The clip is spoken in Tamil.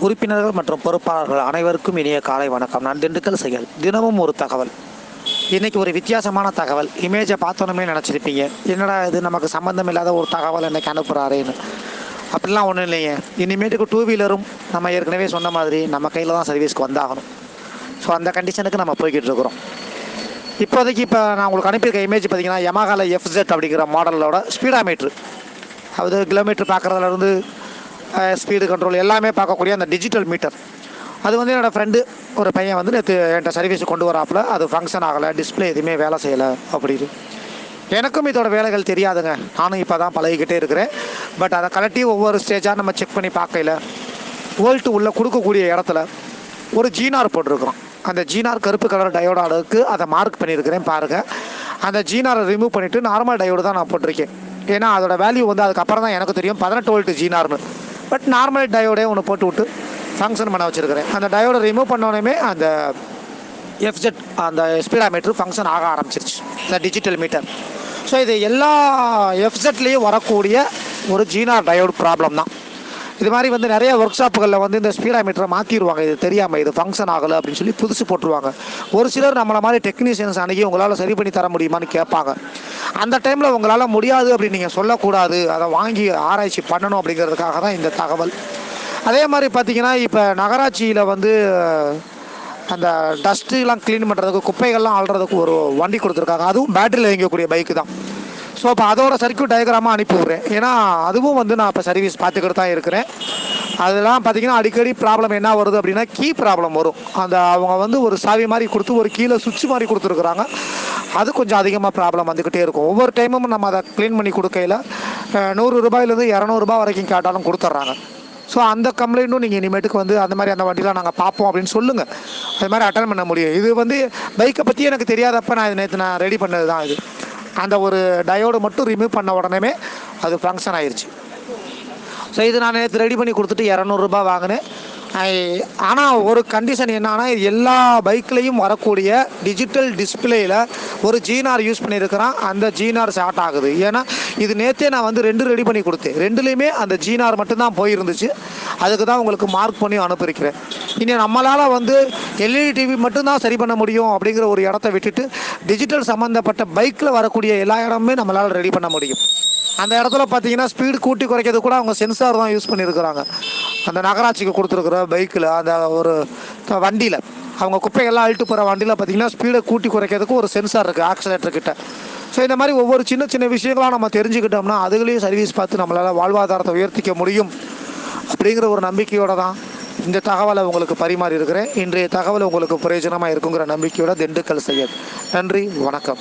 உறுப்பினர்கள் மற்றும் பொறுப்பாளர்கள் அனைவருக்கும் இனிய காலை வணக்கம். நான் திண்டுக்கல் செயல். தினமும் ஒரு தகவல். இன்றைக்கி ஒரு வித்தியாசமான தகவல். இமேஜை பார்த்தோன்னே நினச்சிருப்பீங்க, என்னடா இது நமக்கு சம்மந்தம் இல்லாத ஒரு தகவல் இன்றைக்கி அனுப்புகிறாரேன்னு. அப்படிலாம் ஒன்றும் இல்லைங்க. இனிமேட்டுக்கு டூ வீலரும் நம்ம ஏற்கனவே சொன்ன மாதிரி நம்ம கையில் தான் சர்வீஸ்க்கு வந்தாகணும். ஸோ அந்த கண்டிஷனுக்கு நம்ம போய்கிட்டு இருக்கிறோம். இப்போதைக்கு நான் உங்களுக்கு அனுப்பியிருக்க இமேஜ் பார்த்தீங்கன்னா யமஹாவில் FZ அப்படிங்கிற மாடலோட ஸ்பீடாமீட்ரு, அதாவது கிலோமீட்டர் பார்க்குறதுலேருந்து ஸ்பீடு கண்ட்ரோல் எல்லாமே பார்க்கக்கூடிய அந்த டிஜிட்டல் மீட்டர். அது வந்து என்னோடய ஃப்ரெண்டு ஒரு பையன் வந்து நேற்று என்கிட்ட சர்வீஸுக்கு கொண்டு வராப்பில் அது ஃபங்க்ஷன் ஆகலை, டிஸ்பிளே எதுவுமே வேலை செய்யலை அப்படின்னு. எனக்கும் இதோட வேலைகள் தெரியாதுங்க. நானும் இப்போ தான் பழகிக்கிட்டே இருக்கிறேன். பட் அதை கலட்டி ஒவ்வொரு ஸ்டேஜாக நம்ம செக் பண்ணி பார்க்கல, வோல்ட்டு உள்ளே கொடுக்கக்கூடிய இடத்துல ஒரு ஜீனார் போட்டிருக்கிறோம். அந்த ஜீனார் கருப்பு கலர் டயோடாலுக்கு அதை மார்க் பண்ணியிருக்கிறேன் பாருங்கள். அந்த ஜீனாரை ரிமூவ் பண்ணிவிட்டு நார்மல் டயோடு தான் நான் போட்டிருக்கேன். ஏன்னா அதோட வேல்யூ வந்து அதுக்கப்புறம் தான் எனக்கு தெரியும் 18 வோல்ட் ஜீனார்னு. பட் நார்மல் டயோடே ஒன்று போட்டு விட்டு ஃபங்க்ஷன் பண்ண வச்சுருக்கிறேன். அந்த டயோடை ரிமூவ் பண்ணோன்னே அந்த FZ அந்த ஸ்பீடாமீட்டர் ஃபங்க்ஷன் ஆக ஆரம்பிச்சிருச்சு, இந்த டிஜிட்டல் மீட்டர். ஸோ இது எல்லா FZலேயும் வரக்கூடிய ஒரு ஜீனார் டயோடு ப்ராப்ளம் தான். இது மாதிரி வந்து நிறைய ஒர்க் ஷாப்புகளில் வந்து இந்த ஸ்பீடாமீட்டரை மாற்றிடுவாங்க, இது தெரியாமல் இது ஃபங்க்ஷன் ஆகலை அப்படின்னு சொல்லி புதுசு போட்டுருவாங்க. ஒரு சிலர் நம்மளை மாதிரி டெக்னீஷியன்ஸ் அன்றைக்கி உங்களால் சரி பண்ணி தர முடியுமான்னு கேட்பாங்க. அந்த டைமில் உங்களால் முடியாது அப்படின்னு நீங்கள் சொல்லக்கூடாது, அதை வாங்கி ஆராய்ச்சி பண்ணணும் அப்படிங்கிறதுக்காக தான் இந்த தகவல். அதே மாதிரி பார்த்திங்கன்னா இப்போ நகராட்சியில் வந்து அந்த டஸ்ட்டுலாம் க்ளீன் பண்ணுறதுக்கு, குப்பைகள்லாம் அள்ளுறதுக்கு ஒரு வண்டி கொடுத்துருக்காங்க. அதுவும் பேட்டரியில் இயங்கக்கூடிய பைக்கு தான். ஸோ இப்போ அதோட சர்க்யூட் டயக்ராமாக அனுப்பி விட்றேன். ஏன்னா அதுவும் வந்து நான் இப்போ சர்வீஸ் பார்த்துக்கிட்டு தான் இருக்கிறேன். அதெல்லாம் பார்த்திங்கன்னா அடிக்கடி ப்ராப்ளம் என்ன வருது அப்படின்னா கீ ப்ராப்ளம் வரும். அந்த அவங்க வந்து ஒரு சாவி மாதிரி கொடுத்து ஒரு கீழே சுவிட்ச் மாதிரி கொடுத்துருக்குறாங்க. அது கொஞ்சம் அதிகமாக ப்ராப்ளம் வந்துக்கிட்டே இருக்கும். ஒவ்வொரு டைமும் நம்ம அதை க்ளீன் பண்ணி கொடுக்கையில் 100 ரூபாயிலேருந்து 200 ரூபா வரைக்கும் கேட்டாலும் கொடுத்துட்றாங்க. ஸோ அந்த கம்ப்ளைண்ட்டும் நீங்கள் இனிமேட்டுக்கு வந்து அந்த மாதிரி அந்த வண்டிலாம் நாங்கள் பார்ப்போம் அப்படின்னு சொல்லுங்கள். அது மாதிரி அட்டன் பண்ண முடியும். இது வந்து பைக்கை பற்றி எனக்கு தெரியாதப்போ நான் நேற்று ரெடி பண்ணது தான். இது அந்த ஒரு டயோடு மட்டும் ரிமூவ் பண்ண உடனே அது ஃபங்க்ஷன் ஆயிடுச்சு. ஸோ இது நான் நேற்று ரெடி பண்ணி கொடுத்துட்டு 200 ரூபா வாங்கினேன். ஆனால் ஒரு கண்டிஷன் என்னன்னா, எல்லா பைக்லேயும் வரக்கூடிய டிஜிட்டல் டிஸ்பிளேயில் ஒரு ஜீனார் யூஸ் பண்ணியிருக்கிறான். அந்த ஜீனார் ஷார்ட் ஆகுது. ஏன்னா இது நேற்றே நான் வந்து 2 ரெடி பண்ணி கொடுத்தேன். 2லேயுமே அந்த ஜீனார் மட்டும்தான் போயிருந்துச்சு. அதுக்கு தான் உங்களுக்கு மார்க் பண்ணி அனுப்பியிருக்கிறேன். இனி நம்மளால் வந்து LED டிவி மட்டும்தான் சரி பண்ண முடியும் அப்படிங்கிற ஒரு இடத்த விட்டுட்டு டிஜிட்டல் சம்மந்தப்பட்ட பைக்கில் வரக்கூடிய எல்லா இடமுமே நம்மளால் ரெடி பண்ண முடியும். அந்த இடத்துல பார்த்தீங்கன்னா ஸ்பீடு கூட்டி குறைக்கிறது கூட அவங்க சென்சார் தான் யூஸ் பண்ணியிருக்கிறாங்க. அந்த நகராட்சிக்கு கொடுத்துருக்குற பைக்கில் அந்த ஒரு வண்டியில் அவங்க குப்பைகள்லாம் அழுட்டு போகிற வண்டியில் பார்த்தீங்கன்னா ஸ்பீடை கூட்டி குறைக்கிறதுக்கு ஒரு சென்சார் இருக்குது ஆக்சிலேட்டர்கிட்ட. ஸோ இந்த மாதிரி ஒவ்வொரு சின்ன சின்ன விஷயங்களாக நம்ம தெரிஞ்சுக்கிட்டோம்னா அதுலேயும் சர்வீஸ் பார்த்து நம்மளால் வாழ்வாதாரத்தை உயர்த்திக்க முடியும் அப்படிங்கிற ஒரு நம்பிக்கையோடு தான் இந்த தகவலை உங்களுக்கு பரிமாறி இருக்கிறேன். இன்றைய தகவல் உங்களுக்கு பிரயோஜனமாக இருக்குங்கிற நம்பிக்கையோட திண்டுக்கல் செயல். நன்றி, வணக்கம்.